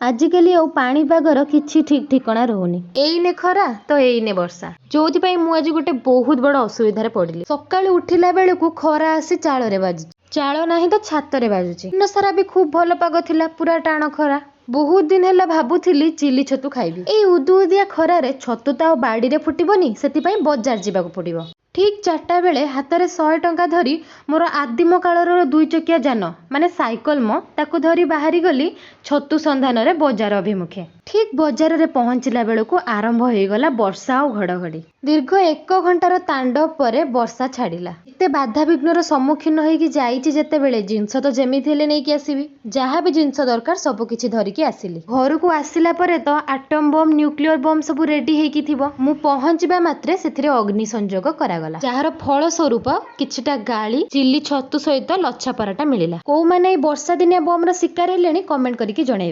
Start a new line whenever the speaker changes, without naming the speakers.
आजिकाली ଆଉ पाणीपागर କିଛି ଠିକ୍ ଠିକଣା ରହୁନି। ଏଇନେ ଖରା ତ ଏଇନେ ବର୍ଷା, ଯୋଉଥିପାଇଁ ମୁଁ ଆଜି ଗୋଟେ ବହୁତ ବଡ଼ ଅସୁବିଧାରେ ପଡ଼ିଲି। ସକାଳୁ ଉଠିଲା ବେଳକୁ ଖରା ଆସି ଚାଳରେ ବାଜୁଛି, ଚାଳ ନାହିଁ ତ ଛାତରେ ବାଜୁଛି। ଦିନ ସାରା ବି ଖୁବ୍ ଭଲ ପାଗ ଥିଲା, ପୁରା ଟାଣ ଖରା। ବହୁତ ଦିନ ହେଲା ଭାବୁଥିଲି ଚିଲି ଛତୁ ଖାଇବି। ଏଇ ଉଦୁଉଦିଆ ଖରାରେ ଛତୁ ତ ଆଉ ବାଡ଼ିରେ ଫୁଟିବନି, ସେଥିପାଇଁ ବଜାର ଯିବାକୁ ପଡ଼ିବ। ଠିକ୍ 4ଟା ବେଳେ ହାତରେ 100 ଟଙ୍କା ଧରି ମୋର ଆଦିମ କାଳର 2 ଚକିଆ ଯାନ ମାନେ ସାଇକେଲ ତାକୁ ଧରି ବାହାରି ଗଲି ଛତୁ ସନ୍ଧାନରେ ବଜାର ଅଭିମୁଖେ। ଠିକ୍ ବଜାରରେ ପହଞ୍ଚିଲା ବେଳକୁ ଆରମ୍ଭ ହେଇଗଲା ବର୍ଷା ଆଉ ଘଡ଼ଘଡ଼ି। ଦୀର୍ଘ 1 ଘଣ୍ଟାର ତାଣ୍ଡବ ପରେ ବର୍ଷା ଛାଡ଼ିଲା। ଏତେ ବାଧାବିଘ୍ନର ସମ୍ମୁଖୀନ ହେଇକି ଯାଇଛି ଯେତେବେଳେ ଜିନିଷ ତ ଯେମିତି ହେଲେ ନେଇକି ଆସିବି। ଯାହା ବି ଜିନିଷ ଦରକାର ସବୁ କିଛି ଧରିକି ଆସିଲି। ଘରକୁ ଆସିଲା ପରେ ତ ଆଟମ୍ ବମ୍, ନ୍ୟୁକ୍ଲିୟର ବମ୍ ସବୁ ରେଡି ହେଇକି ଥିବ। ମୁଁ ପହଞ୍ଚିବା ମାତ୍ରେ ସେଥିରେ ଅଗ୍ନି ସଂଯୋଗ କରାଗଲା, ଯାହାର ଫଳ ସ୍ୱରୂପ କିଛିଟା ଗାଳି ଚିଲି ଛତୁ ସହିତ ଲଛା ପରାଟା ମିଳିଲା। କୋଉମାନେ ଏଇ ବର୍ଷା ଦିନିଆ ବମ୍ ର ଶିକାର ହେଲେଣି କମେଣ୍ଟ କରିକି ଜଣେଇବେ।